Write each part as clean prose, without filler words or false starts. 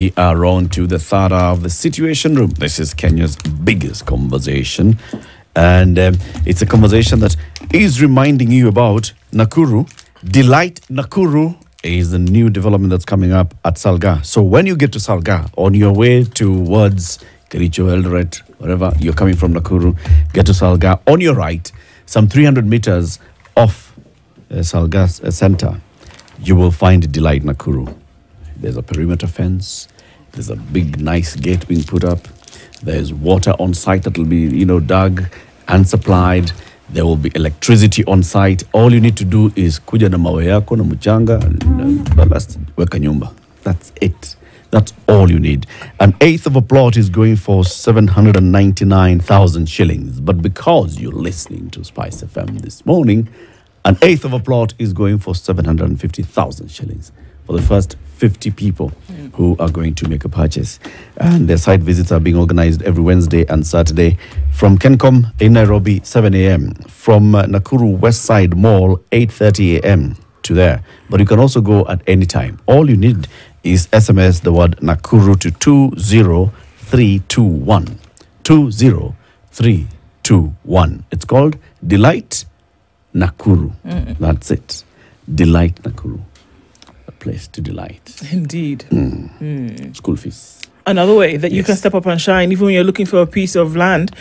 We are on to the third hour of the Situation Room. This is Kenya's biggest conversation. And it's a conversation that is reminding you about Nakuru. Delight Nakuru is the new development that's coming up at Salga. So when you get to Salga, on your way towards Kericho, Eldoret, wherever you're coming from Nakuru, get to Salga. On your right, some 300 meters off Salga Center, you will find Delight Nakuru. There's a perimeter fence. There's a big, nice gate being put up. There's water on site that will be, dug and supplied. There will be electricity on site. All you need to do is kuja na mawe yako na mchanga ballast weka nyumba. That's it. That's all you need. An eighth of a plot is going for 799,000 shillings. But because you're listening to Spice FM this morning, an eighth of a plot is going for 750,000 shillings for the first 50 people who are going to make a purchase. And their site visits are being organized every Wednesday and Saturday from Kencom in Nairobi, 7 a.m. From Nakuru West Side Mall, 8:30 a.m. to there. But you can also go at any time. All you need is SMS the word Nakuru to 20321. 20321. It's called Delight Nakuru. That's it. Delight Nakuru. Place to delight. Indeed. School fees. Another way that you can step up and shine, even when you're looking for a piece of land,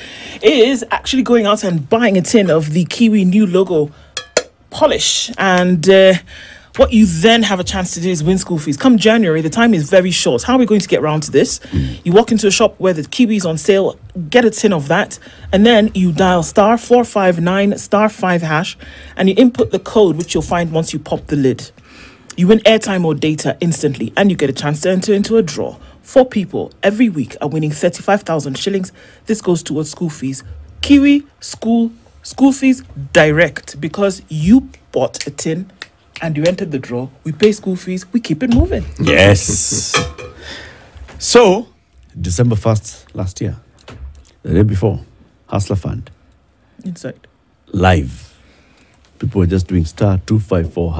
is actually going out and buying a tin of the Kiwi new logo polish. And what you then have a chance to do is win school fees. Come January, the time is very short. How are we going to get around to this? You walk into a shop where the Kiwi is on sale, get a tin of that, and then you dial *459 *5#, and you input the code, which you'll find once you pop the lid. You win airtime or data instantly, and you get a chance to enter into a draw. 4 people every week are winning 35,000 shillings. This goes towards school fees. Kiwi school fees direct, because you bought a tin and you entered the draw. We pay school fees. We keep it moving. Yes. So, December 1st last year, the day before, Hustler Fund. Inside. Live. People were just doing *254#,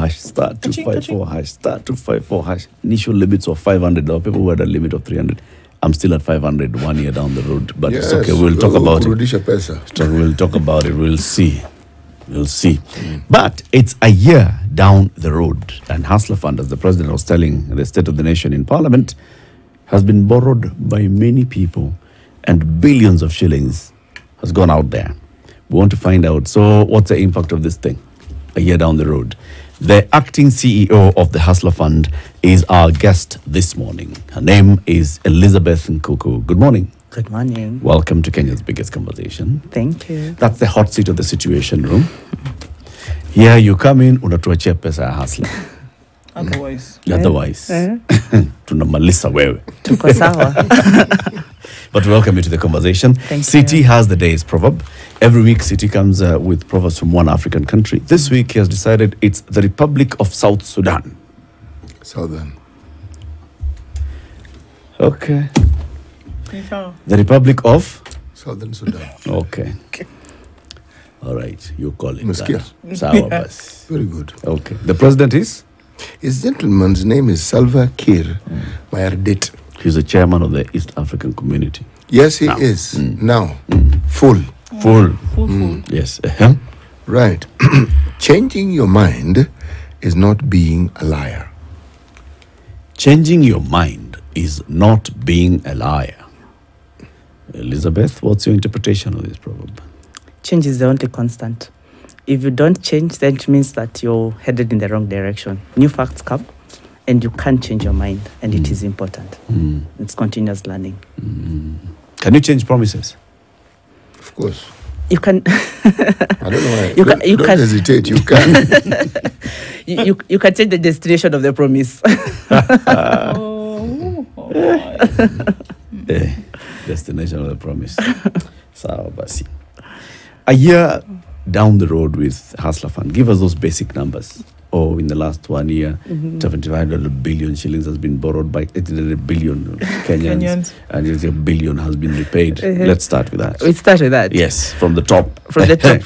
*254#, *254#. Initial limits of 500. There were people who had a limit of 300. I'm still at 500 1 year down the road. But yes, it's okay. We'll talk about it. We'll talk about it. We'll see. We'll see. But it's a year down the road. And Hustler Fund, as the president was telling the State of the Nation in Parliament, has been borrowed by many people. And billions of shillings has gone out there. We want to find out. So what's the impact of this thing a year down the road? The acting CEO of the Hustler Fund is our guest this morning. Her name is Elizabeth Nkukuu. Good morning. Good morning. Welcome to Kenya's biggest conversation. Thank you. That's the hot seat of the Situation Room. Here you come in, unatuachia pesa ya Hustler. Otherwise. Tunamalisa wewe. Tuko sawa. But welcome you to the conversation. City has the day's proverb. Every week, City comes with proverbs from one African country. This week, he has decided it's the Republic of South Sudan. Southern. Okay. The Republic of? Southern Sudan. Okay. All right. You call it Muskia. that. Very good. Okay. The president is? His gentleman's name is Salva Kiir Mayardit. He's the chairman of the East African Community. Yes, he is. Now. Full. Yes. Right. Changing your mind is not being a liar. Changing your mind is not being a liar. Elizabeth, what's your interpretation of this proverb? Change is the only constant. If you don't change, then it means that you're headed in the wrong direction. New facts come, and you can't change your mind, and it is important. It's continuous learning. Can you change promises? Of course. You can. I don't know why. You don't can hesitate. You can. you can change the destination of the promise. Destination of the promise. Sawa basi. A year down the road with Hustler Fund, give us those basic numbers. In the last 1 year, 7,500 billion shillings has been borrowed by 800 billion Kenyans. And a billion has been repaid. Let's start with that. We start with that. Yes, from the top. From the top.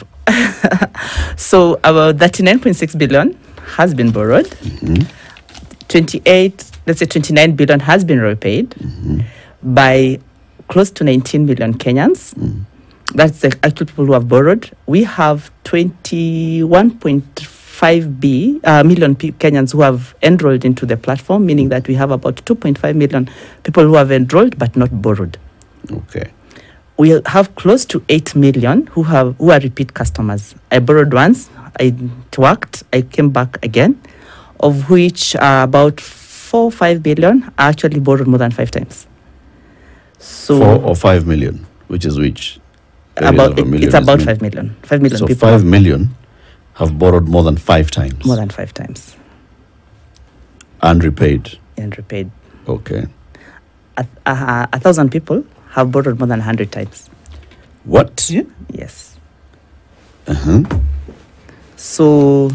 So about 39.6 billion has been borrowed. 28 let's say 29 billion has been repaid by close to 19 million Kenyans. That's the actual people who have borrowed. We have 21.5 million Kenyans who have enrolled into the platform, meaning that we have about 2.5 million people who have enrolled but not borrowed. Okay. We have close to 8 million who are repeat customers. I borrowed once, it worked, I came back again, of which about 4 or 5 billion are actually borrowed more than 5 times. So 4 or 5 million, which is which? It's about 5 million. 5 million so people. 5 million have borrowed more than 5 times. More than 5 times. And repaid. And repaid. Okay. 1,000 people have borrowed more than 100 times. What? Yeah. Yes. So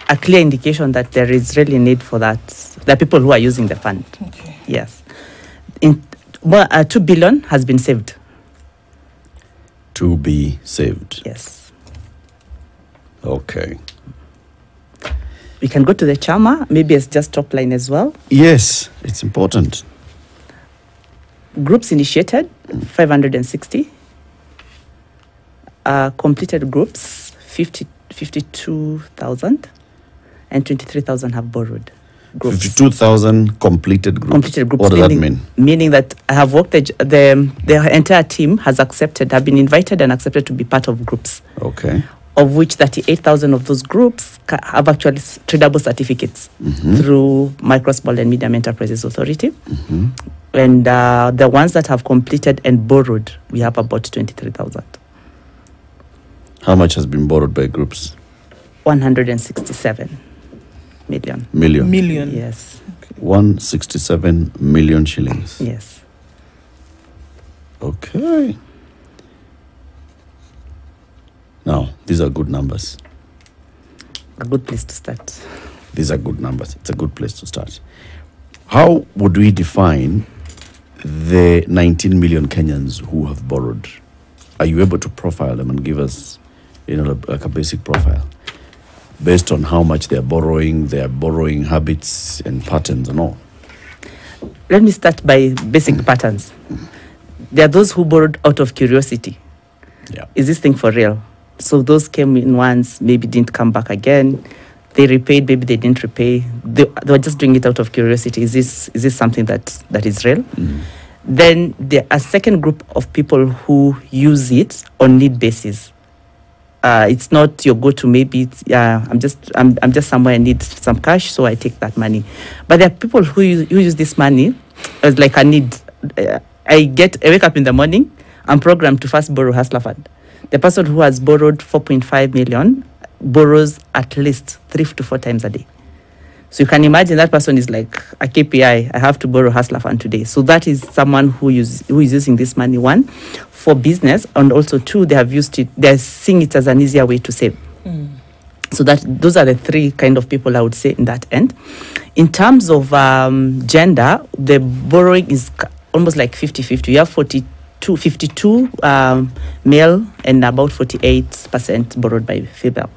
a clear indication that there is really need for that. There are people who are using the fund. Okay. Yes. 2 billion has been saved. To be saved. Yes. Okay. We can go to the Chama. Maybe it's just top line as well. Yes, it's important. Groups initiated, 560. Completed groups, 52,000. And 23,000 have borrowed. Groups. 52,000 completed groups. Completed groups. What does that mean? Meaning that I have worked, the entire team has have been invited and accepted to be part of groups. Okay. Of which 38,000 of those groups have actually tradable certificates through Micro, Small and Medium Enterprises Authority. And the ones that have completed and borrowed, we have about 23,000. How much has been borrowed by groups? 167 million. Million. Yes. 167 million shillings. Yes. Okay. Now, these are good numbers. A good place to start. These are good numbers. It's a good place to start. How would we define the 19 million Kenyans who have borrowed? Are you able to profile them and give us, like a basic profile based on how much they are borrowing, their borrowing habits and patterns and all? Let me start by basic patterns. There are those who borrowed out of curiosity. Yeah. Is this thing for real? So those came in once, maybe didn't come back again. They repaid, maybe they didn't repay. They were just doing it out of curiosity. Is this something that is real? Then there are a second group of people who use it on need basis. It's not your go-to. Maybe I'm just somewhere, I need some cash, so I take that money. But there are people who use this money as like a need. I wake up in the morning, I'm programmed to first borrow Hustler Fund. The person who has borrowed 4.5 million borrows at least 3 to 4 times a day. So you can imagine that person is like a KPI. I have to borrow Hustler Fund today. So that is someone who is using this money, 1, for business, and also 2, they have used it. They're seeing it as an easier way to save. So those are the 3 kind of people I would say in that end. In terms of gender, the borrowing is almost like 50-50. You have 52 male and about 48% borrowed by female,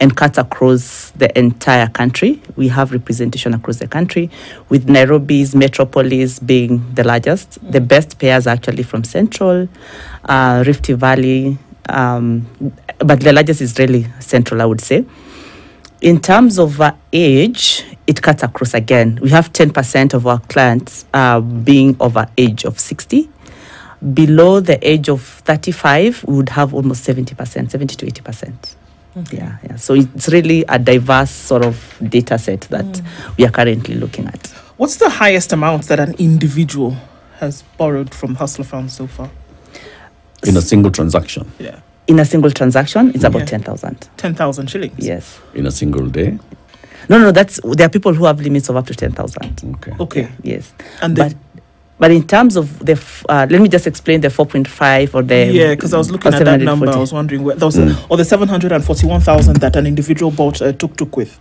and cuts across the entire country. We have representation across the country, with Nairobi's metropolis being the largest. The best payers are actually from Central, Rift Valley, but the largest is really Central, I would say. In terms of age, it cuts across again. We have 10% of our clients being over age of 60. Below the age of 35, we would have almost 70%, 70 to 80%. Yeah. So it's really a diverse sort of data set that we are currently looking at. What's the highest amount that an individual has borrowed from Hustler Fund so far? In a single transaction? Yeah. In a single transaction, it's about 10,000. 10,000 shillings? Yes. In a single day? No, there are people who have limits of up to 10,000. Okay. Yes. And but in terms of the, let me just explain the 4.5 or the... Yeah, because I was looking at that number. I was wondering where... There was or the 741,000 that an individual bought a tuk-tuk with.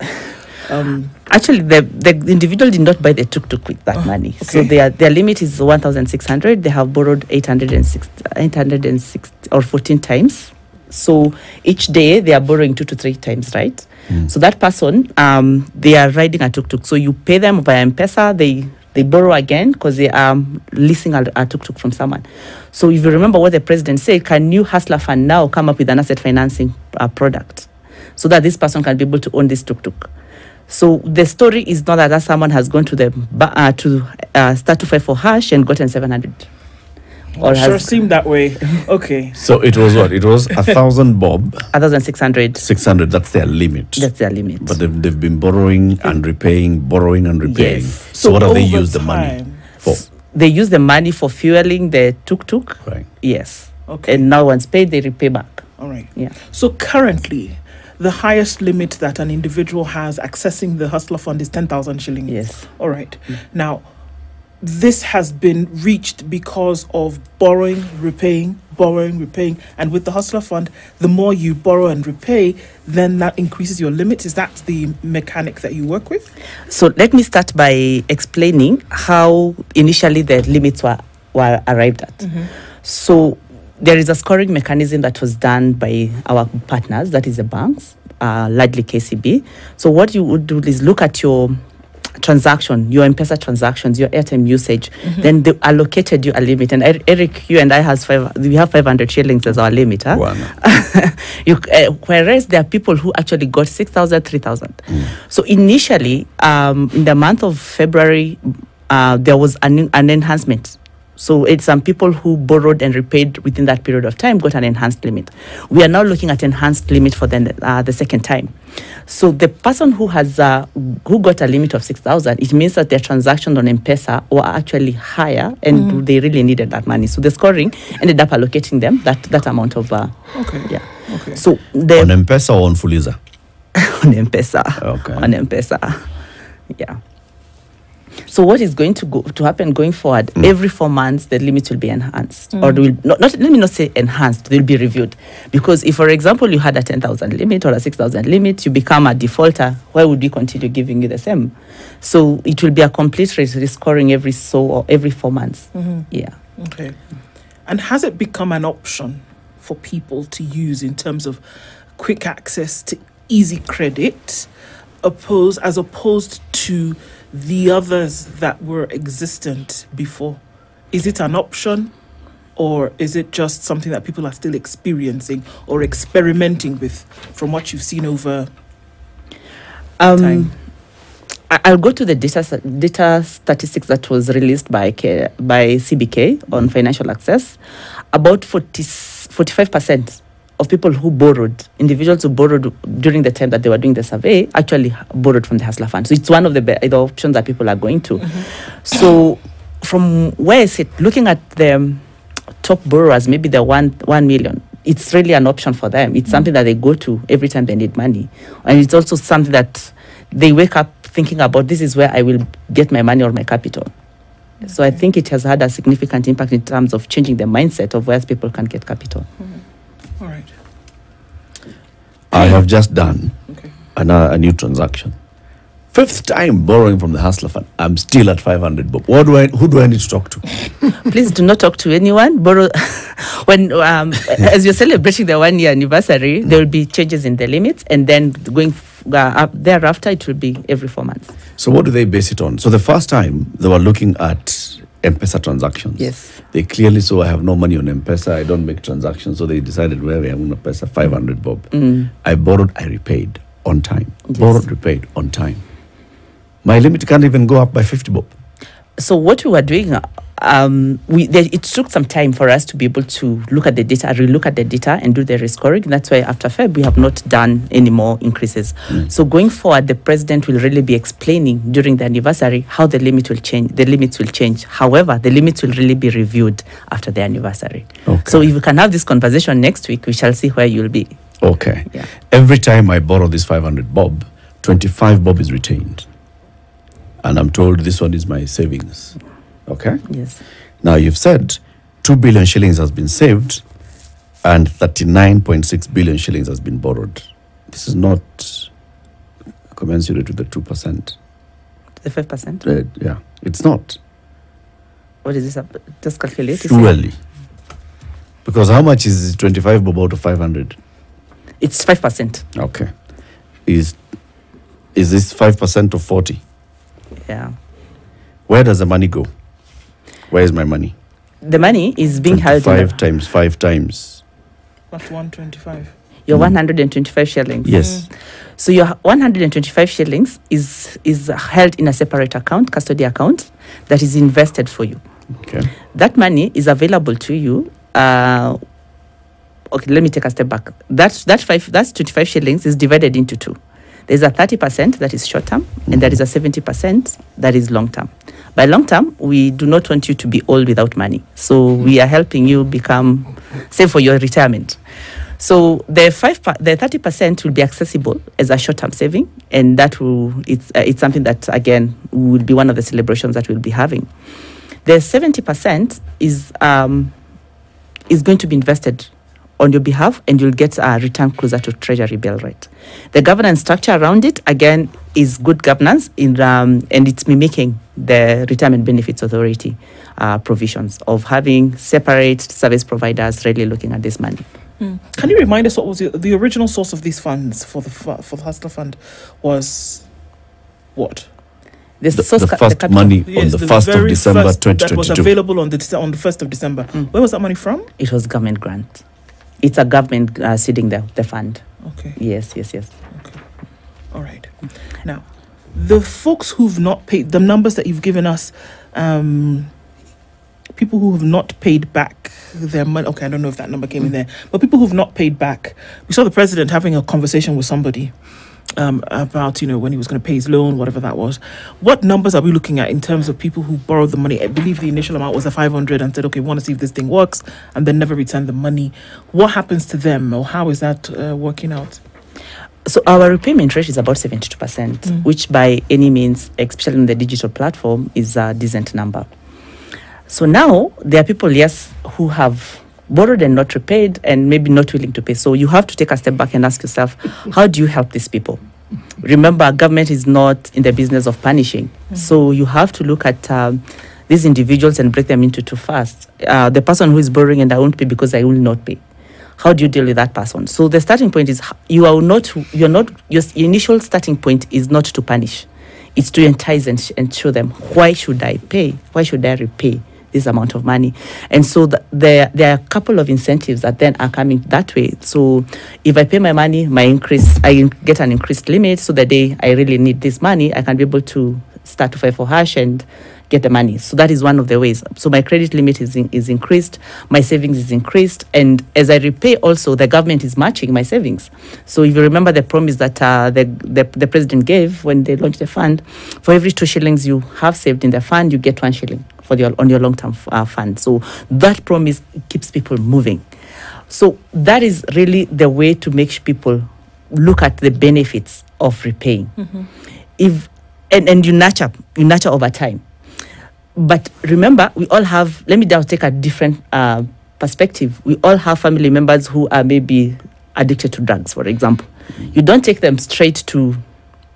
Actually, the individual did not buy the tuk-tuk with that money. Okay. So their limit is 1,600. They have borrowed 806 or 14 times. So each day they are borrowing 2 to 3 times, right? So that person, they are riding a tuk-tuk. So you pay them via M-Pesa, they They borrow again because they are leasing a tuk-tuk from someone. So if you remember what the president said, can you hustler fund now come up with an asset financing product so that this person can be able to own this tuk-tuk? So the story is not that someone has gone to the start to fight for hash and gotten 700. Or sure seemed that way. Okay. So it was what? It was 1,000 bob. 1,600. 600. That's their limit. That's their limit. But they've been borrowing and repaying, borrowing and repaying. Yes. So what do they use the money for? They use the money for fueling the tuk-tuk. Right. Yes. Okay. And now once paid, they repay back. All right. Yeah. So currently, the highest limit that an individual has accessing the hustler fund is 10,000 shillings. Yes. All right. Now, this has been reached because of borrowing, repaying, and with the hustler fund, the more you borrow and repay, then that increases your limit. Is that the mechanic that you work with? So let me start by explaining how initially the limits were arrived at. So there is a scoring mechanism that was done by our partners, that is the banks, largely KCB. So what you would do is look at your transaction, your M-Pesa transactions, your airtime usage, then they allocated you a limit. And Eric, you and I we have 500 shillings as our limit. Huh? Whereas there are people who actually got 6,000, 3,000. So initially, in the month of February, there was an enhancement. So it's some people who borrowed and repaid within that period of time got an enhanced limit. We are now looking at enhanced limit for the second time. So the person who has who got a limit of 6,000, it means that their transactions on M-Pesa were actually higher and they really needed that money. So the scoring ended up allocating them that amount of okay. Yeah. Okay. So on M-Pesa or on Fuliza? On M-Pesa. Okay. On M-Pesa. Yeah. So what is going to happen going forward? Every 4 months, the limit will be enhanced, or will not. Let me not say enhanced. They'll be reviewed, because if, for example, you had a 10,000 limit or a 6,000 limit, you become a defaulter. Why would we continue giving you the same? So it will be a complete rescoring every 4 months. Yeah. Okay. And has it become an option for people to use in terms of quick access to easy credit, as opposed to the others that were existent before? Is it an option, or is it just something that people are still experiencing or experimenting with from what you've seen over time? I'll go to the data statistics that was released by CBK on financial access. About 45% of people who borrowed, individuals who borrowed during the time that they were doing the survey, actually borrowed from the hustler fund. So it's one of the options that people are going to. So from where I sit, looking at the top borrowers, maybe the 1 million, it's really an option for them. It's something that they go to every time they need money. And it's also something that they wake up thinking about, this is where I will get my money or my capital. So I think it has had a significant impact in terms of changing the mindset of where people can get capital. All right. I have just done a new transaction. 5th time borrowing from the hustler fund. I'm still at 500 bob. Who do I need to talk to? Please do not talk to anyone. Borrow when as you're celebrating the 1 year anniversary, there will be changes in the limits, and then going up thereafter, it will be every 4 months. So what do they base it on? So the first time they were looking at M-Pesa transactions. Yes. They clearly saw I have no money on M-Pesa. I don't make transactions. So they decided, where we have on M-Pesa, 500 bob. I borrowed, I repaid on time. Yes. Borrowed, repaid on time. My limit can't even go up by 50 bob. So what we were doing, it took some time for us to be able to look at the data, relook at the data and do the rescoring. That's why after Feb, we have not done any more increases. So going forward, the president will really be explaining during the anniversary how the limit will change. The limits will change. However, the limits will really be reviewed after the anniversary. Okay. So if we can have this conversation next week, we shall see where you'll be. Okay. Yeah. Every time I borrow this 500 bob, 25 bob is retained. And I'm told this one is my savings. Okay? Yes. Now, you've said 2 billion shillings has been saved and 39.6 billion shillings has been borrowed. This is not commensurate with the 2%. The 5%? Yeah, it's not. What is this? Just calculate. Surely. Because how much is 25 bob out of 500? It's 5%. Okay. Is this 5% of 40? Yeah. Where does the money go? Where is my money? The money is being held in 5 times 5 times. That's 125. your 125 shillings. Yes. So your 125 shillings is held in a separate account, custody account, that is invested for you. Okay. That money is available to you. Okay, let me take a step back. That's 25 shillings is divided into two. There's a 30% that is short term, and there is a 70% that is long term. By long term, we do not want you to be old without money. So we are helping you save for your retirement. So the 30% will be accessible as a short term saving, and it's something that again will be one of the celebrations that we'll be having. The 70% is going to be invested on your behalf, and you'll get a return closer to treasury bill rate. The governance structure around it, again, is good governance, and it's mimicking the Retirement Benefits Authority provisions of having separate service providers really looking at this money. Can you remind us what was the original source of these funds for the Hustler Fund was what? The first money on the 1st of December 2022. That was available on the 1st of December. Where was that money from? It was government grant. It's a government seeding the fund. Okay. Yes. Okay. All right. Now, the folks who've not paid, the numbers that you've given us, people who have not paid back their money. Okay, I don't know if that number came in there, but people who've not paid back. We saw the president having a conversation with somebody about, when he was going to pay his loan, whatever that was. What numbers are we looking at in terms of people who borrowed the money? I believe the initial amount was 500 and said, okay, we want to see if this thing works, and then never returned the money. What happens to them, or how is that working out? So our repayment rate is about 72%, which by any means, especially in the digital platform, is a decent number. So now there are people, yes, who have borrowed and not repaid, and maybe not willing to pay. So you have to take a step back and ask yourself, how do you help these people? Remember, government is not in the business of punishing. So you have to look at these individuals and break them into two first. The person who is borrowing and I won't pay because I will not pay. How do you deal with that person? So the starting point is your initial starting point is not to punish. It's to entice and show them, why should I pay? Why should I repay this amount of money? And so there are a couple of incentives that then are coming that way. So if I pay my money, I get an increased limit, so the day I really need this money, I can be able to start to fight for hash and get the money. So that is one of the ways. So my credit limit is increased, my savings is increased, and as I repay also, the government is matching my savings. So if you remember the promise that the president gave when they launched the fund, for every 2 shillings you have saved in the fund, you get 1 shilling on your long-term fund. So that promise keeps people moving. So that is really the way to make people look at the benefits of repaying. And you nurture over time. But remember, we all have, let me now take a different perspective. We all have family members who are maybe addicted to drugs, for example. You don't take them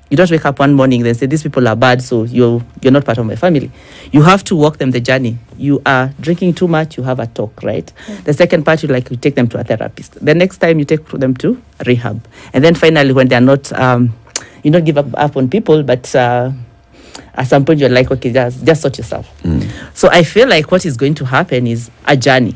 you don't wake up one morning and say, these people are bad, so you're not part of my family. You have to walk them the journey. You are drinking too much, you have a talk, right? The second part, you take them to a therapist. The next time, you take them to rehab. And then finally, when they're not, you don't give up on people, but at some point you're like, okay, just sort yourself. So I feel like what is going to happen is a journey.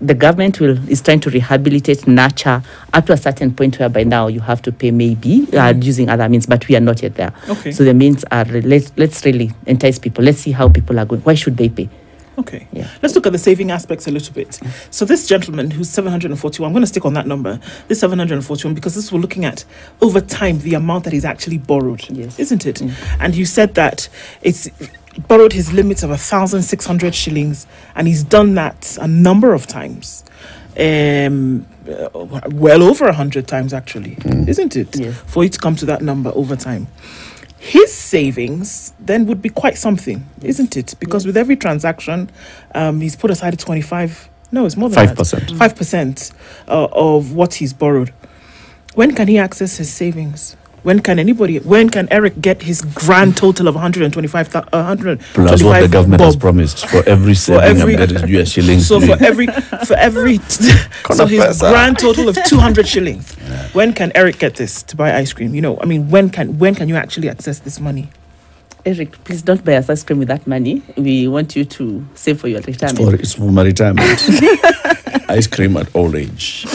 The government is trying to rehabilitate, nurture up to a certain point where by now you have to pay maybe using other means, but we are not yet there. Okay. So the means are, let's really entice people. Let's see how people are going. Why should they pay? Okay. Yeah. Let's look at the saving aspects a little bit. So this gentleman who's 741, I'm going to stick on that number, this 741, because this we're looking at over time, the amount that he's actually borrowed, isn't it? And you said that it's borrowed his limits of 1,600 shillings, and he's done that a number of times. Well over 100 times, actually, isn't it? Yes. For it to come to that number over time. His savings then would be quite something, isn't it? Because with every transaction, he's put aside it's more than 5%. 5% of what he's borrowed. When can he access his savings? When can Eric get his grand total of 125,000? Plus what the government has promised for every saving, US shillings. So for every so his grand total of 200 shillings. When can Eric get this to buy ice cream? When can you actually access this money? Eric, please don't buy us ice cream with that money. We want you to save for your retirement. It's for my retirement. Ice cream at old age.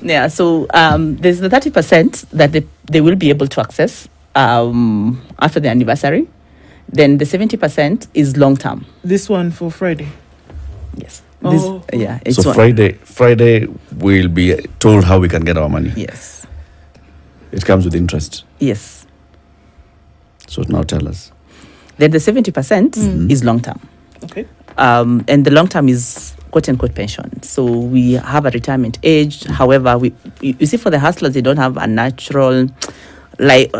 Yeah, so there's the 30% that they will be able to access after the anniversary. Then the 70% is long term. This one for Friday. Yes. Oh. It's so Friday we'll be told how we can get our money. Yes. It comes with interest. Yes. So now tell us. Then the 70% is long term. Okay. And the long term is quote unquote pension. So we have a retirement age. However, you see, for the hustlers, they don't have a natural, like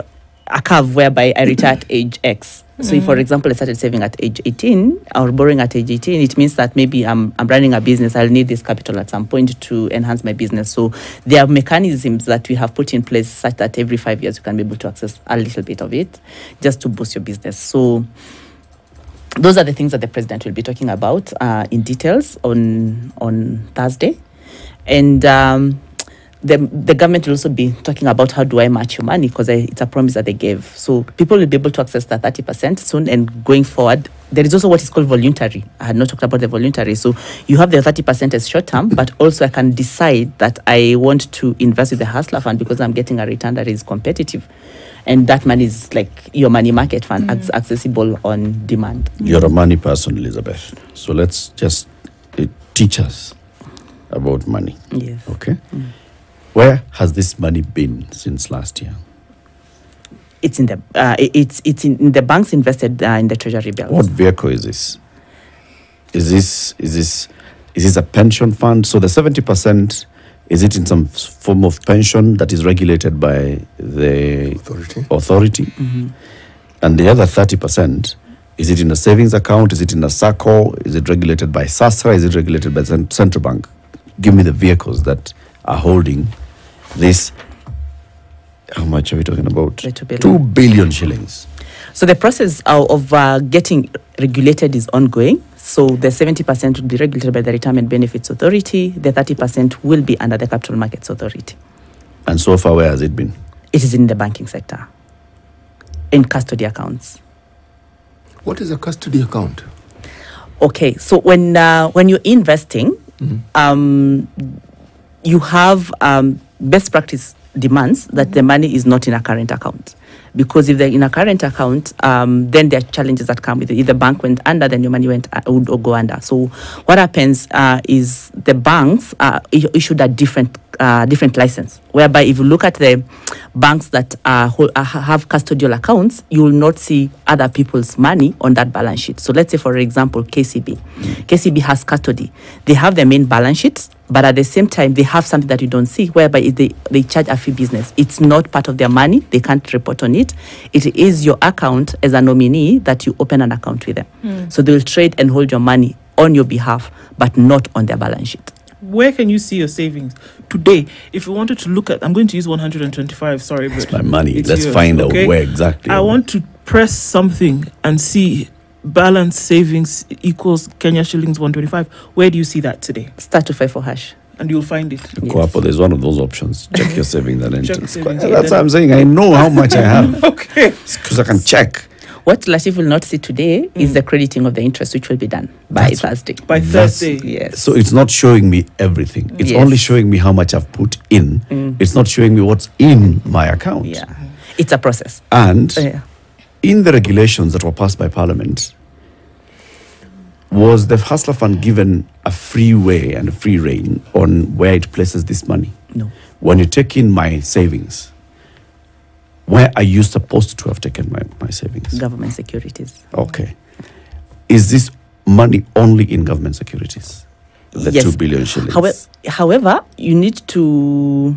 a curve whereby I retire at age X. So if, for example, I started saving at age 18 or borrowing at age 18, it means that maybe I'm running a business. I'll need this capital at some point to enhance my business. So there are mechanisms that we have put in place such that every 5 years you can be able to access a little bit of it just to boost your business. So those are the things that the president will be talking about in details on Thursday. And the government will also be talking about how do I match your money, because it's a promise that they gave. So people will be able to access that 30% soon, and going forward, there is also what is called voluntary. I had not talked about the voluntary. So you have the 30% as short term, but also I can decide that I want to invest with the Hustler Fund because I'm getting a return that is competitive. And that money is like your money market fund, accessible on demand. You're a money person, Elizabeth. So let's just teach us about money. Yes. Okay. Where has this money been since last year? It's in the it's in the banks invested in the treasury bills. What vehicle is this? Is this a pension fund? So the 70%, is it in some form of pension that is regulated by the authority? And the other 30%, is it in a savings account? Is it in a SACCO? Is it regulated by SASRA? Is it regulated by the central bank? Give me the vehicles that are holding this. How much are we talking about? 2 billion shillings. So the process of getting regulated is ongoing. So the 70% will be regulated by the Retirement Benefits Authority. The 30% will be under the Capital Markets Authority. And so far, where has it been? It is in the banking sector, in custody accounts. What is a custody account? Okay, so when you're investing, you have best practice demands that the money is not in a current account. Because if they're in a current account, then there are challenges that come with it. If the bank went under, then your money would go under. So what happens is the banks issued a different license, whereby if you look at the banks that have custodial accounts, you will not see other people's money on that balance sheet. So let's say, for example, KCB. KCB has custody. They have their main balance sheets, but at the same time, they have something that you don't see, whereby they charge a fee business. It's not part of their money. They can't report on it. It is your account as a nominee that you open an account with them. So they will trade and hold your money on your behalf, but not on their balance sheet. Where can you see your savings today? If you wanted to look at, I'm going to use 125, sorry. But it's my money. Let's yours, find out where exactly. I want to press something and see balance savings equals Kenya shillings 125. Where do you see that today? *254#. And you'll find it. Yes. There's one of those options. Check your savings and enter. That's what I'm saying. I know how much I have. Okay. Because I can check. What Latif will not see today is the crediting of the interest, which will be done by Thursday. By Thursday. Yes. So it's not showing me everything. It's only showing me how much I've put in. It's not showing me what's in my account. Yeah. It's a process. And in the regulations that were passed by Parliament, was the Hustler Fund given a free way and a free rein on where it places this money? No. When you take in my savings, where are you supposed to have taken my savings? Government securities. Okay. Is this money only in government securities? The 2 billion shillings? However, you need to...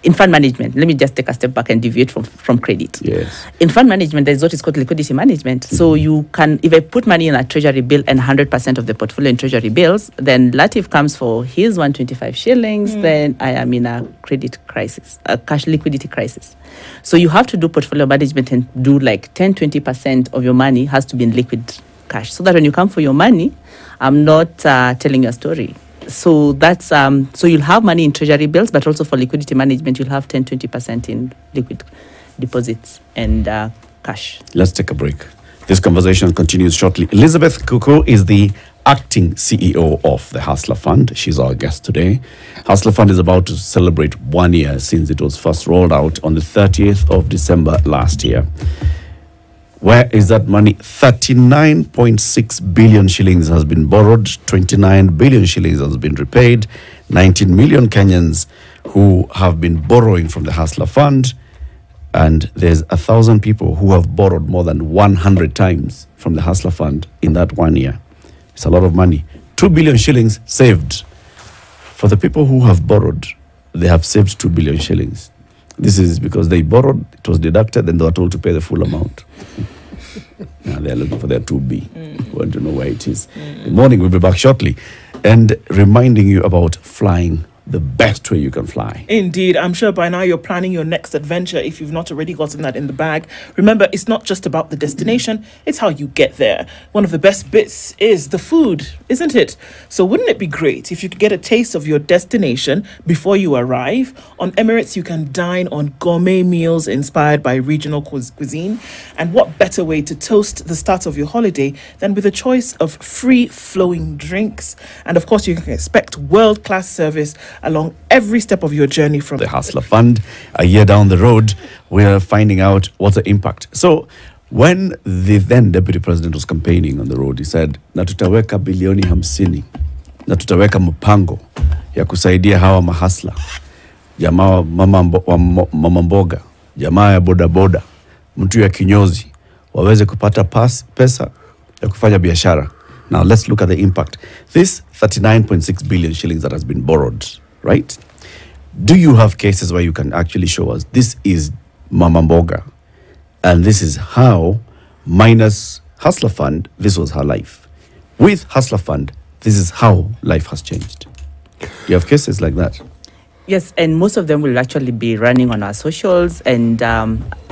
In fund management, let me just take a step back and deviate from credit. Yes. In fund management, there's what is called liquidity management. So you can, if I put money in a treasury bill and 100% of the portfolio in treasury bills, then Latif comes for his 125 shillings, then I am in a credit crisis, a cash liquidity crisis. So you have to do portfolio management and do like 10-20% of your money has to be in liquid cash. So that when you come for your money, I'm not telling you a story. So that's so you'll have money in treasury bills, but also for liquidity management, you'll have 10-20% in liquid deposits and cash. Let's take a break. This conversation continues shortly. Elizabeth Nkukuu is the acting CEO of the Hustler Fund. She's our guest today. Hustler Fund is about to celebrate 1 year since it was first rolled out on the 30th of December last year. Where is that money? 39.6 billion shillings has been borrowed, 29 billion shillings has been repaid, 19 million Kenyans who have been borrowing from the Hustler Fund, and there's 1,000 people who have borrowed more than 100 times from the Hustler Fund in that 1 year. It's a lot of money. 2 billion shillings saved. For the people who have borrowed, they have saved 2 billion shillings. This is because they borrowed, it was deducted, and they were told to pay the full amount. Now they're looking for their 2B. Want to know where it is. Good morning, we'll be back shortly. And reminding you about flying the best way you can fly. Indeed. I'm sure by now you're planning your next adventure if you've not already gotten that in the bag. Remember, it's not just about the destination, it's how you get there. One of the best bits is the food, isn't it? So wouldn't it be great if you could get a taste of your destination before you arrive? On Emirates, you can dine on gourmet meals inspired by regional cuisine. And what better way to toast the start of your holiday than with a choice of free-flowing drinks? And of course, you can expect world-class service along every step of your journey from the Hustler Fund. A year down the road, we're finding out what's the impact. So when the then deputy president was campaigning on the road, he said, na tutaweka bilioni 50, na tutaweka mpango ya kusaidia hawa mahasla, jamaa mama mboga, jamaa ya boda boda, mtu ya kinyozi, waweze kupata pesa ya kufanya biashara. Now let's look at the impact. This 39.6 billion shillings that has been borrowed, right? Do you have cases where you can actually show us this is Mama Mboga and this is how, minus Hustler Fund, this was her life. With Hustler Fund, this is how life has changed. You have cases like that? Yes, and most of them will actually be running on our socials, and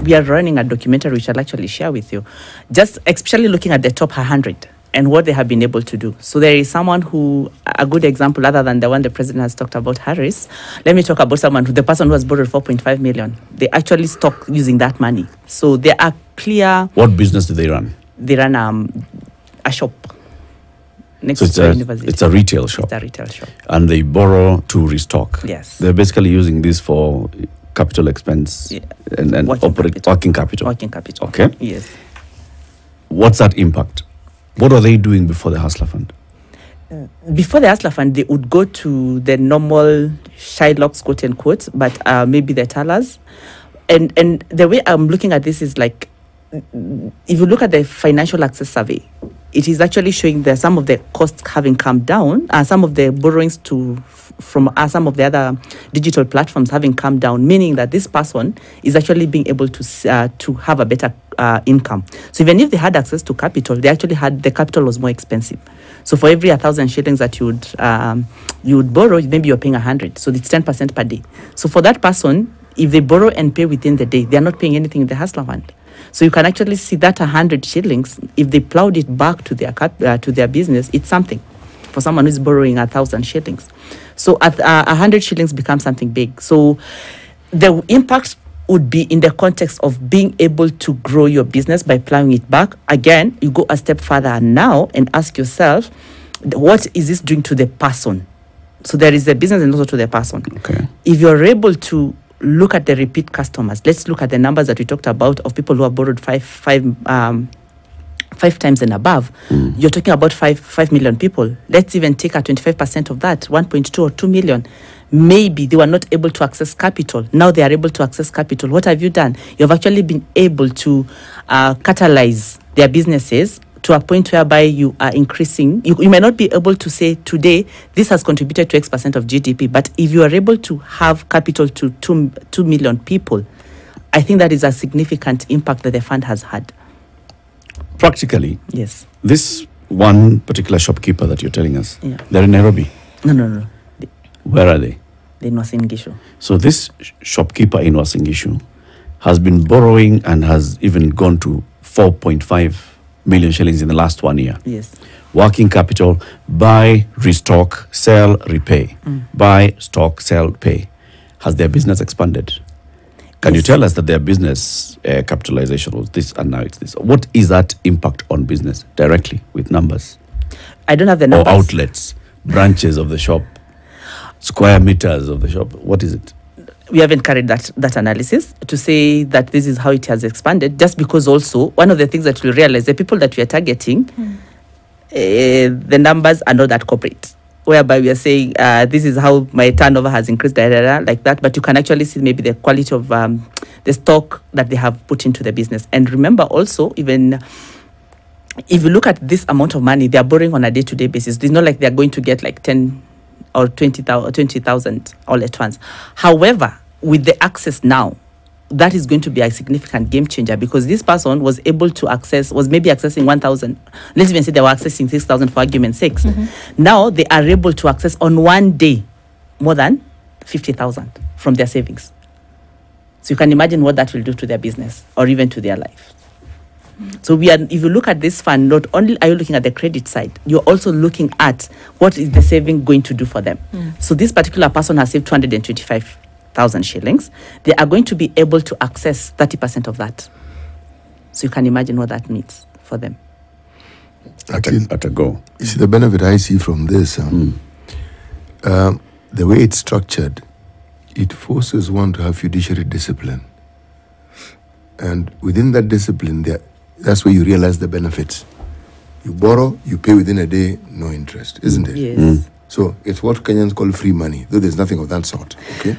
we are running a documentary which I'll actually share with you, just especially looking at the top 100 and what they have been able to do. So there is someone who, a good example other than the one the president has talked about, Harris. Let me talk about someone the person who has borrowed 4.5 million. They actually stopped using that money. So there are clear... What business do they run? They run a shop next so to the university. It's a retail shop. It's a retail shop. And they borrow to restock. Yes. They're basically using this for capital expense and working capital. Working capital. Okay. Yes. What's that impact? What are they doing before the Hustler Fund? Before the Hustler Fund, they would go to the normal Shylocks, quote unquote, but maybe the tellers. And the way I'm looking at this is like, if you look at the financial access survey, it is actually showing that some of the costs having come down, some of the borrowings from some of the other digital platforms having come down, meaning that this person is actually being able to have a better income. So even if they had access to capital, they actually had, the capital was more expensive. So for every 1,000 shillings that you would borrow, maybe you're paying 100. So it's 10% per day. So for that person, if they borrow and pay within the day, they're not paying anything in the Hustler Fund. So you can actually see that 100 shillings, if they plowed it back to their business, it's something for someone who's borrowing 1,000 shillings. So at 100 shillings becomes something big. So the impact would be in the context of being able to grow your business by plowing it back. Again, you go a step further now and ask yourself, what is this doing to the person? So there is the business and also to the person. Okay. If you're able to look at the repeat customers, let's look at the numbers that we talked about of people who have borrowed five times and above. You're talking about 5 million people. Let's even take a 25% of that, 1.2 or 2 million. Maybe they were not able to access capital. Now they are able to access capital. What have you done? You have actually been able to catalyze their businesses to a point whereby you are increasing. You may not be able to say today, this has contributed to X% of GDP, but if you are able to have capital to 2 million people, I think that is a significant impact that the fund has had. Practically, yes. This one particular shopkeeper that you're telling us, they're in Nairobi? No. Where are they? They're in Uasin Gishu. So this shopkeeper in Uasin Gishu has been borrowing and has even gone to 4.5 million shillings in the last 1 year. Yes. Working capital, buy, restock, sell, repay. Buy, stock, sell, pay. Has their business expanded? Can you tell us that their business capitalization was this and now it's this? What is that impact on business directly with numbers? I don't have the numbers. Or outlets, branches of the shop, square meters of the shop. What is it? We haven't carried that analysis to say that this is how it has expanded, just because also one of the things that we realize, the people that we are targeting, the numbers are not that corporate, whereby we are saying this is how my turnover has increased, like that, but you can actually see maybe the quality of the stock that they have put into the business. And remember also, even if you look at this amount of money they are borrowing on a day-to-day basis, it's not like they're going to get like 10 or 20,000 all at once. However, with the access now, that is going to be a significant game changer, because this person was able to was maybe accessing 1,000. Let's even say they were accessing 6,000 for argument's sake. Now they are able to access on one day more than 50,000 from their savings. So you can imagine what that will do to their business or even to their life. So if you look at this fund, not only are you looking at the credit side, you're also looking at what is the saving going to do for them. So this particular person has saved 225,000 shillings. They are going to be able to access 30% of that. So you can imagine what that means for them. At a go. You see, the benefit I see from this, the way it's structured, it forces one to have fiduciary discipline. And within that discipline, that's where you realize the benefits. You borrow, you pay within a day, no interest, isn't it? Yes. So it's what Kenyans call free money, though there's nothing of that sort, okay?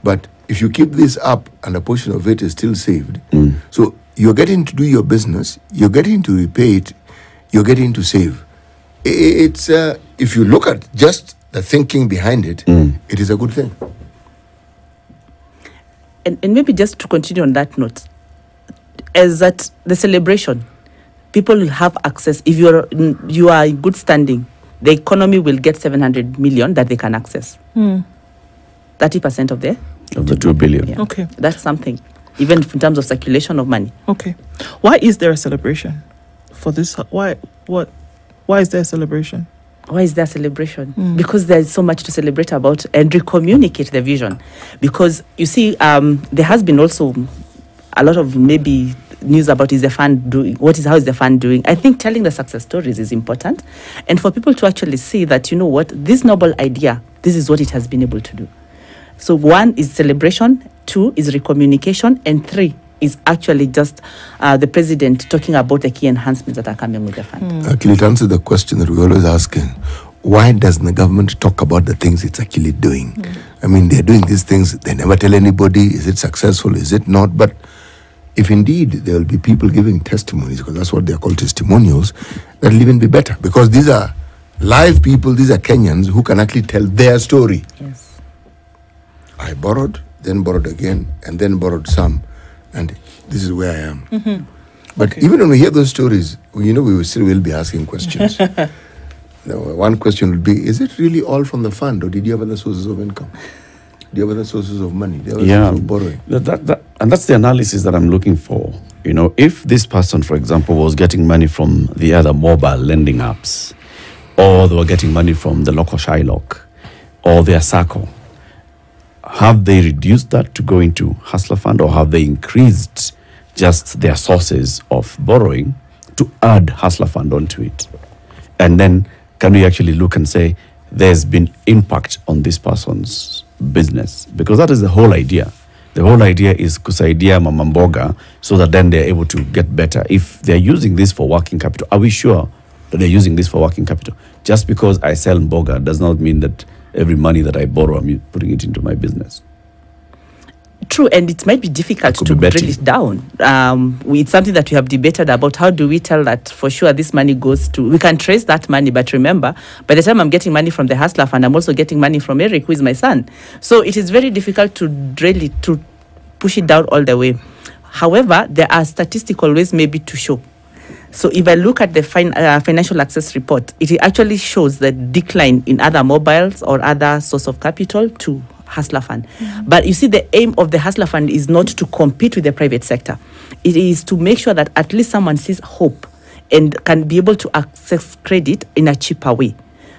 But if you keep this up and a portion of it is still saved, so you're getting to do your business, you're getting to repay it, you're getting to save. It's if you look at just the thinking behind it, it is a good thing. And maybe just to continue on that note, as at the celebration, people will have access. If you are in good standing, the economy will get 700 million that they can access. 30% of the 2 billion. Yeah. Okay. That's something, even in terms of circulation of money. Okay. Why is there a celebration for this? Why is there a celebration? Why is there a celebration? Because there's so much to celebrate about and recommunicate the vision. Because you see, there has been also a lot of maybe news about how is the fund doing. I think telling the success stories is important, and for people to actually see that, you know what, this noble idea, this is what it has been able to do. So 1 is celebration, 2 is recommunication, and 3 is actually just the president talking about the key enhancements that are coming with the fund. Actually, it answers the question that we're always asking. Why doesn't the government talk about the things it's actually doing? I mean, they're doing these things, they never tell anybody, is it successful, is it not? But if indeed there will be people giving testimonies, because that's what they're called, testimonials, that'll even be better. Because these are live people, these are Kenyans who can actually tell their story. Yes. I borrowed, then borrowed again, and then borrowed some, and this is where I am. But even when we hear those stories, we will be asking questions. Now, one question would be, is it really all from the fund, or did you have other sources of income? Do you have other sources of money? Do you have other sources of borrowing? And that's the analysis that I'm looking for. You know, if this person, for example, was getting money from the other mobile lending apps, or they were getting money from the local Shylock, or their SACCO, have they reduced that to go into Hustler Fund, or have they increased just their sources of borrowing to add Hustler Fund onto it? And then can we actually look and say there's been impact on this person's business? Because that is the whole idea. The whole idea is kusaidia mama mboga so that then they're able to get better. If they're using this for working capital, are we sure that they're using this for working capital? Just because I sell mboga does not mean that every money that I borrow, I'm putting it into my business. True, and it might be difficult to drill it down. It's something that we have debated about. How do we tell that for sure this money goes to... We can trace that money, but remember, by the time I'm getting money from the Hustler Fund, I'm also getting money from Eric, who is my son. So it is very difficult to drill it, to push it down all the way. However, there are statistical ways maybe to show. So if I look at the financial access report, it actually shows the decline in other mobiles or other source of capital to Hustler Fund. But you see, the aim of the Hustler Fund is not to compete with the private sector. It is to make sure that at least someone sees hope and can be able to access credit in a cheaper way.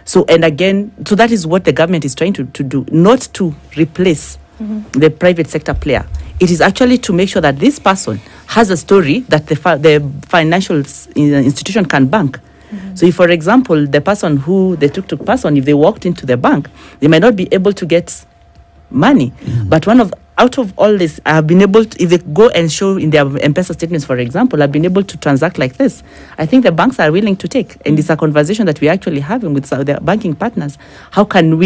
So, and again, so that is what the government is trying to do, not to replace the private sector player. It is actually to make sure that this person has a story that the financial institution can bank. So if, for example, the tuk-tuk person, if they walked into the bank, they might not be able to get money. But out of all this, I have been able to, if they go and show in their M-Pesa statements, for example, I've been able to transact like this. I think the banks are willing to take. And it's a conversation that we're actually having with their banking partners. How can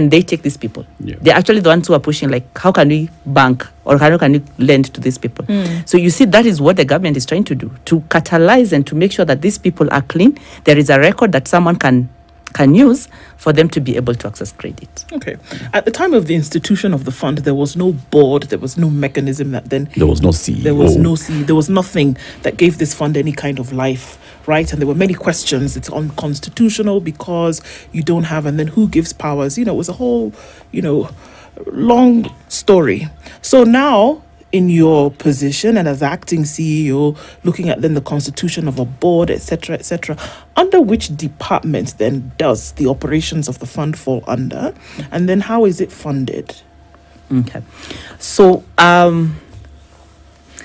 they take these people? Yeah. They're actually the ones who are pushing, like, how can we bank or how can we lend to these people? So you see, that is what the government is trying to do, to catalyze and to make sure that these people are clean. There is a record that someone can use for them to be able to access credit. Okay. At the time of the institution of the fund, there was no board, there was no mechanism that then... There was no CEO. There was no CEO. There was nothing that gave this fund any kind of life, right? And there were many questions. It's unconstitutional because you don't have... And then who gives powers? It was a whole, long story. So now, in your position and as acting CEO, looking at then the constitution of a board, etc., under which department then does the operations of the fund fall under, and then how is it funded? Okay, so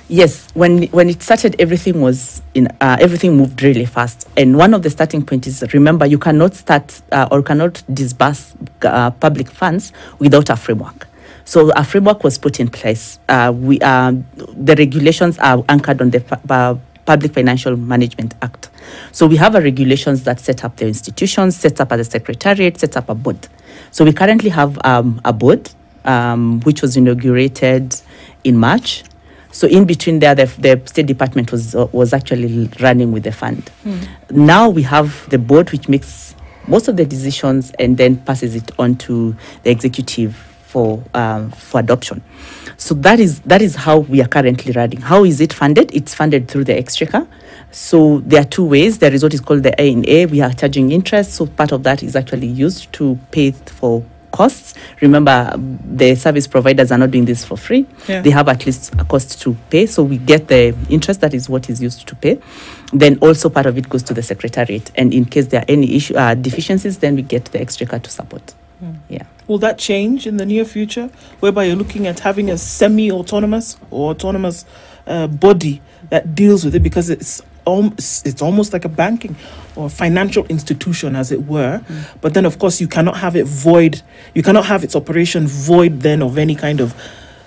yes, when it started, everything moved really fast, and one of the starting points is, remember, you cannot start or cannot disburse public funds without a framework. So a framework was put in place. The regulations are anchored on the Public Financial Management Act. So we have regulations that set up the institutions, set up as a secretariat, set up a board. So we currently have a board, which was inaugurated in March. So in between there, the State Department was actually running with the fund. Now we have the board, which makes most of the decisions and then passes it on to the executive for adoption. So that is how we are currently running. How is it funded? It's funded through the exchequer. So there are two ways. There is what is called the A&A. We are charging interest. So part of that is actually used to pay for costs. Remember, the service providers are not doing this for free. Yeah. They have at least a cost to pay. So we get the interest. That is what is used to pay. Then also part of it goes to the secretariat. And in case there are any deficiencies, then we get the exchequer to support. Yeah. Will that change in the near future, whereby you're looking at having a semi-autonomous or autonomous body that deals with it, because it's almost like a banking or financial institution, as it were. But then, of course, you cannot have it void. You cannot have its operation void then of any kind of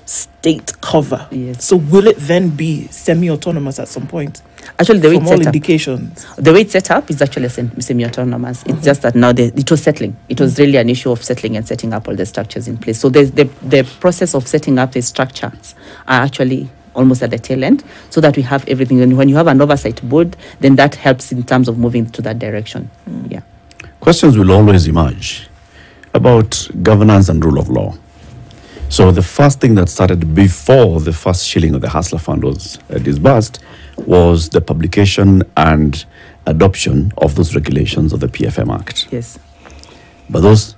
state cover. Yes. So will it then be semi-autonomous at some point? Actually, the way it's set indications. The way it's set up is actually semi-autonomous. It's just that now it was settling. It was really an issue of settling and setting up all the structures in place. So the process of setting up the structures are actually almost at the tail end, so that we have everything. And when you have an oversight board, then that helps in terms of moving to that direction. Yeah. Questions will always emerge about governance and rule of law. So the first thing that started before the first shilling of the Hustler Fund was disbursed was the publication and adoption of those regulations of the PFM Act. Yes. But those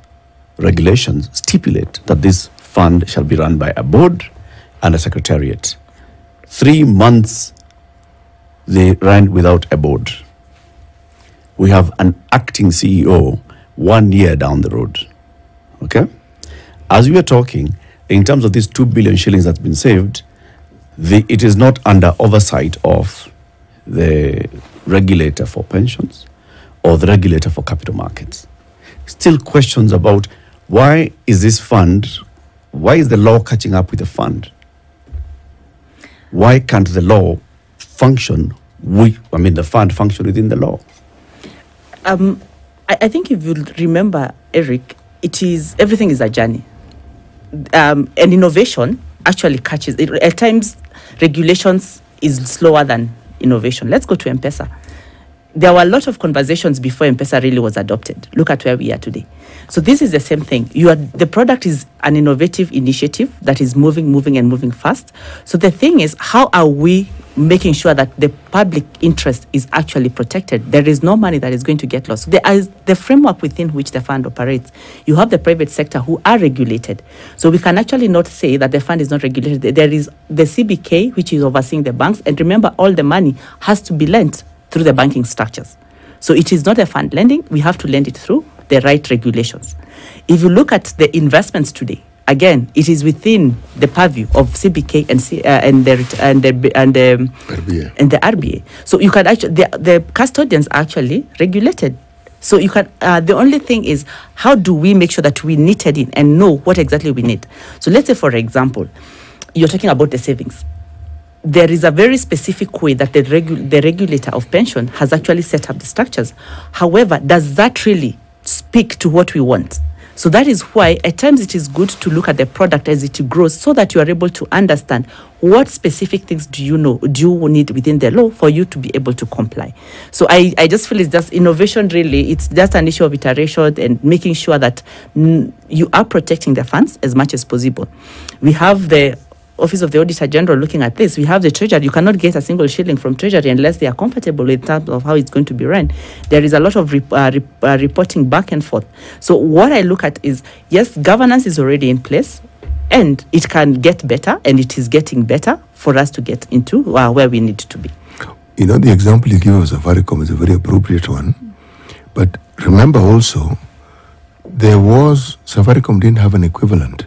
regulations stipulate that this fund shall be run by a board and a secretariat. 3 months they ran without a board. We have an acting CEO 1 year down the road. Okay? As we are talking, in terms of these 2 billion shillings that's been saved, it is not under oversight of the regulator for pensions or the regulator for capital markets. Still questions about why is the law catching up with the fund? Why can't the law function, the fund function within the law? I think if you remember, Eric, everything is a journey. And innovation actually catches it. At times, regulations is slower than innovation. Let's go to M-Pesa. There were a lot of conversations before M-Pesa really was adopted. Look at where we are today. So this is the same thing. The product is an innovative initiative that is moving fast. So the thing is, how are we making sure that the public interest is actually protected? There is no money that is going to get lost. There is the framework within which the fund operates. You have the private sector who are regulated. So we can actually not say that the fund is not regulated. There is the CBK, which is overseeing the banks. And remember, all the money has to be lent through the banking structures. So it is not a fund lending. We have to lend it through the right regulations. If you look at the investments today, again, it is within the purview of CBK and the RBA. So you can actually, the custodians are actually regulated. So you can, the only thing is, how do we make sure that we knitted in and know what exactly we need? So let's say, for example, you're talking about the savings. There is a very specific way that the regulator of pension has actually set up the structures. However, does that really speak to what we want? So that is why at times it is good to look at the product as it grows, so that you are able to understand what specific things do you need within the law for you to be able to comply. So I just feel it's just innovation, really. It's just an issue of iteration and making sure that you are protecting the funds as much as possible. We have the Office of the Auditor General looking at this. We have the Treasury. You cannot get a single shilling from Treasury unless they are comfortable in terms of how it's going to be run. There is a lot of reporting back and forth. So what I look at is, yes, governance is already in place, and it can get better, and it is getting better for us to get into where we need to be. You know, the example you give of Safaricom is a very appropriate one. But remember also, Safaricom didn't have an equivalent.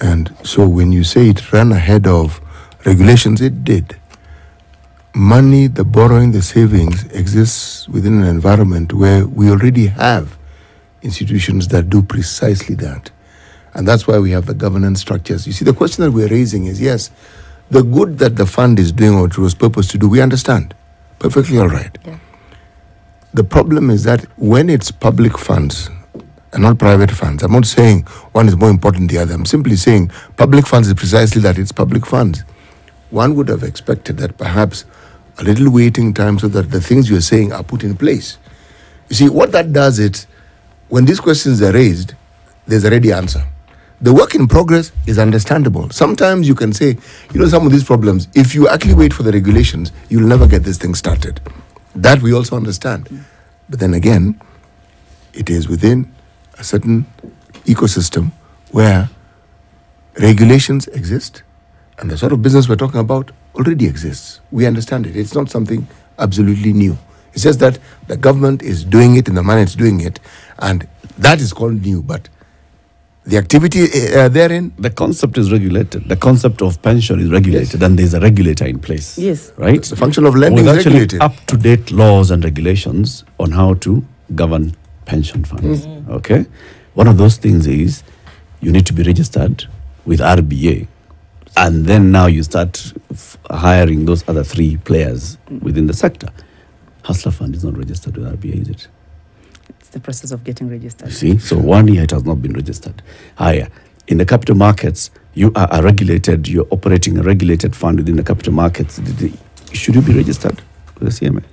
And so when you say it ran ahead of regulations, it did. Money, the borrowing, the savings exists within an environment where we already have institutions that do precisely that. And that's why we have the governance structures. You see, the question that we're raising is, yes, the good that the fund is doing or it was purposed to do, we understand. Perfectly all right. Yeah. The problem is that when it's public funds, and not private funds. I'm not saying one is more important than the other. I'm simply saying public funds is precisely that, it's public funds. One would have expected that perhaps a little waiting time so that the things you're saying are put in place. You see, what that does is, when these questions are raised, there's a ready answer. The work in progress is understandable. Sometimes you can say, you know, some of these problems, if you actually wait for the regulations, you'll never get this thing started. That we also understand. But then again, it is within a certain ecosystem where regulations exist, and the sort of business we're talking about already exists. We understand it. It's not something absolutely new. It's just that the government is doing it in the manner it's doing it, and that is called new. But the activity therein... The concept is regulated. The concept of pension is regulated, yes. And there's a regulator in place. Yes. Right? The function of lending is regulated. Up-to-date laws and regulations on how to govern pension funds. Mm-hmm. Okay, one of those things is you need to be registered with RBA, and then now you start hiring those other three players within the sector. Hustler Fund is not registered with RBA, is it? It's the process of getting registered. You see, so 1 year it has not been registered. Higher in the capital markets, you are regulated. You're operating a regulated fund within the capital markets. Should you be registered with the CMA?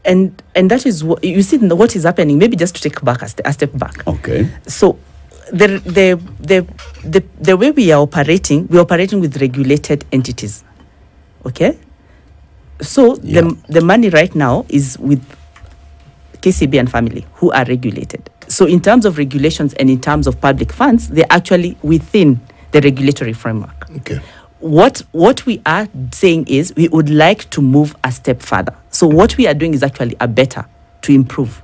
And that is what you see. What is happening? Maybe just to take back a step back. Okay. So, the way we're operating with regulated entities. Okay. So yeah. the money right now is with KCB and family, who are regulated. So in terms of regulations and in terms of public funds, they're actually within the regulatory framework. Okay. What we are saying is we would like to move a step further. So what we are doing is actually a better to improve.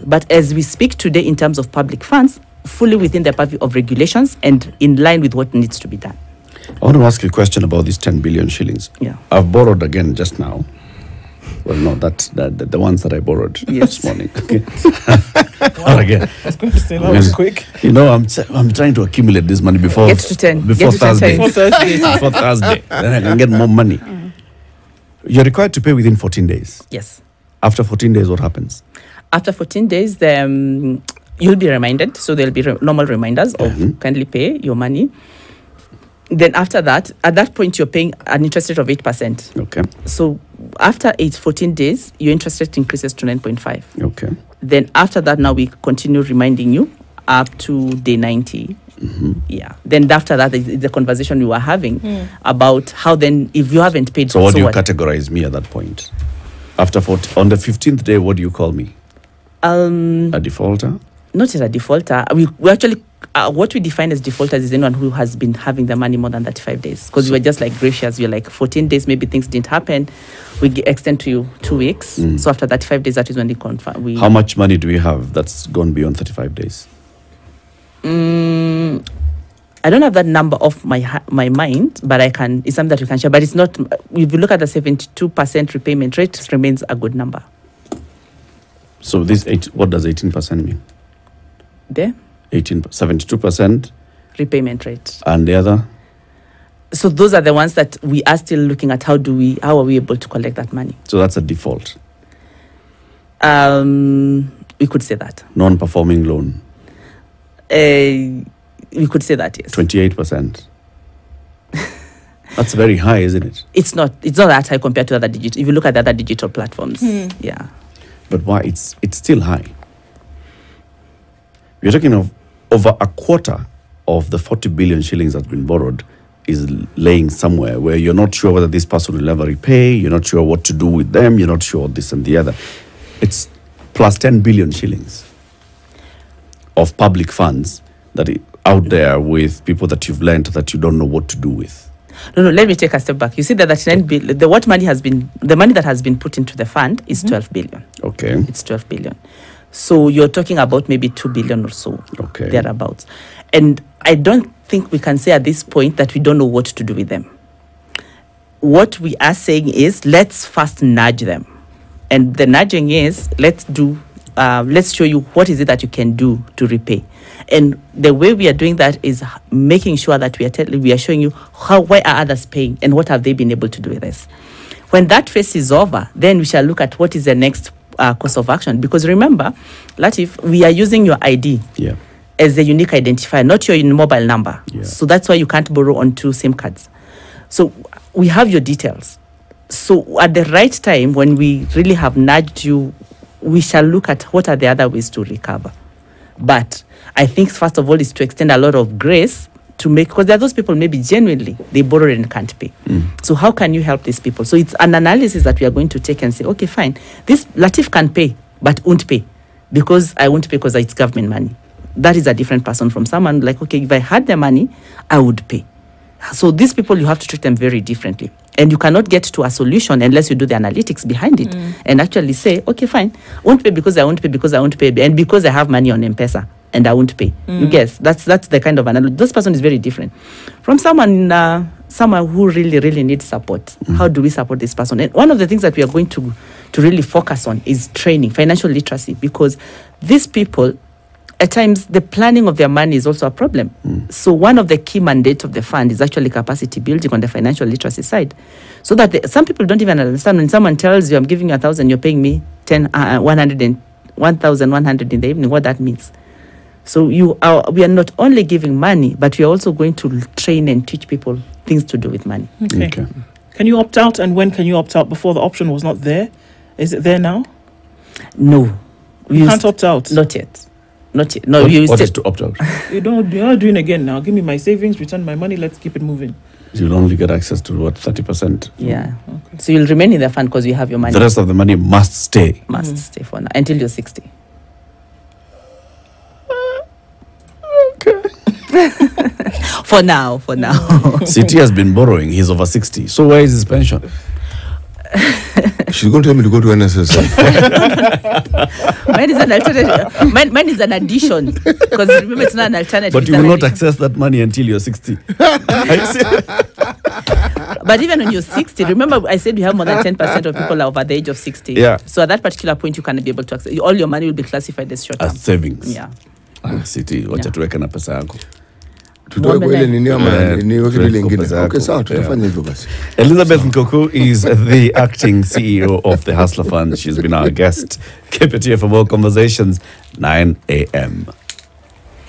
But as we speak today in terms of public funds, fully within the purview of regulations and in line with what needs to be done. I want to ask you a question about these 10 billion shillings. Yeah. I've borrowed again just now. Well, no, that's the ones that I borrowed this morning. Okay. Wow. Again. I was going to say that was quick. You know, I'm trying to accumulate this money before get to 10. Before Thursday. Before Thursday. Before Thursday. Then I can get more money. Mm. You're required to pay within 14 days. Yes. After 14 days, what happens? After 14 days, you'll be reminded. So there'll be normal reminders of kindly pay your money. Then after that, at that point, you're paying an interest rate of 8%. Okay. So after 14 days, your interest rate increases to 9.5. Okay. Then after that, now we continue reminding you up to day 90. Mm-hmm. Yeah. Then after that, is the conversation we were having about how then, if you haven't paid... So what do you categorize me at that point? After on the 15th day, what do you call me? A defaulter? Not as a defaulter. We actually... what we define as defaulters is anyone who has been having the money more than 35 days. Because we were just like gracious. We're like 14 days, maybe things didn't happen. We extend to you 2 weeks. So after 35 days, that is when we confirm. How much money do we have that's gone beyond 35 days? I don't have that number off my mind, but I can. It's something that we can share. But it's not. If you look at the 72% repayment rate, it remains a good number. So what does 18% mean? There, 72% repayment rate. And the other? So those are the ones that we are still looking at. How are we able to collect that money? So that's a default. We could say that. Non-performing loan. We could say that, yes. 28%. That's very high, isn't it? It's not that high compared to other digital. If you look at the other digital platforms, yeah. But why? It's still high. We're talking of over a quarter of the 40 billion shillings that's been borrowed is laying somewhere where you're not sure whether this person will ever repay, you're not sure what to do with them, you're not sure this and the other. It's plus 10 billion shillings of public funds that are out there with people that you've lent that you don't know what to do with. No, let me take a step back. You see that 39 billion, the money that has been put into the fund is 12 billion. Okay. It's 12 billion. So you're talking about maybe 2 billion or so, okay, thereabouts. And I don't think we can say at this point that we don't know what to do with them. What we are saying is, let's first nudge them. And the nudging is, let's show you what is it that you can do to repay. And the way we are doing that is making sure that we are showing you why are others paying and what have they been able to do with this. When that phase is over, then we shall look at what is the next course of action. Because remember, Latif, we are using your ID as a unique identifier, not your mobile number. Yeah. So that's why you can't borrow on 2 SIM cards. So we have your details. So at the right time, when we really have nudged you, we shall look at what are the other ways to recover. But I think, first of all, is to extend a lot of grace to make, because there are those people maybe genuinely, they borrow and can't pay. So how can you help these people? So it's an analysis that we are going to take and say, okay, fine, this Latif can pay, but won't pay. Because I won't pay because it's government money. That is a different person from someone like, okay, if I had the money, I would pay. So these people, you have to treat them very differently. And you cannot get to a solution unless you do the analytics behind it and actually say, okay, fine, won't pay because I won't pay, because I won't pay, and because I have money on M-Pesa and I won't pay. You guess, that's the kind of analysis. This person is very different from someone who really, really needs support. How do we support this person? And one of the things that we are going to really focus on is training, financial literacy, because these people, at times, the planning of their money is also a problem. So one of the key mandates of the fund is actually capacity building on the financial literacy side. So that some people don't even understand when someone tells you, I'm giving you 1,000, you're paying me 1,100 in the evening, what that means. So we are not only giving money, but we are also going to train and teach people things to do with money. Okay. Can you opt out, and when can you opt out? Before, the option was not there. Is it there now? No. You can't opt out? Not yet. Not yet. No, what is to opt out? You're not doing again now. Give me my savings, return my money, let's keep it moving. You'll only get access to what, 30%? Yeah. Okay. So you'll remain in the fund because you have your money. The rest of the money must stay. Must stay for now until you're 60. Okay. For now. CT has been borrowing. He's over 60. So where is his pension? She's going to tell me to go to NSS. Mine is an alternative. Mine is an addition, because remember it's not an alternative. But you will not access that money until you're 60. But even when you're 60, remember I said we have more than 10% of people are over the age of 60. Yeah. So at that particular point, you cannot be able to access. All your money will be classified as short term. As savings. Yeah. CT, wacha tuweke na pesa yako. Tutoe kwa ile nini ama niweke ile ingine. Okay, sawa, tutafanya hivyo basi. Elizabeth Nkukuu is the acting CEO of the Hustler Fund. She's been our guest. Keep it here for more conversations, 9 a.m.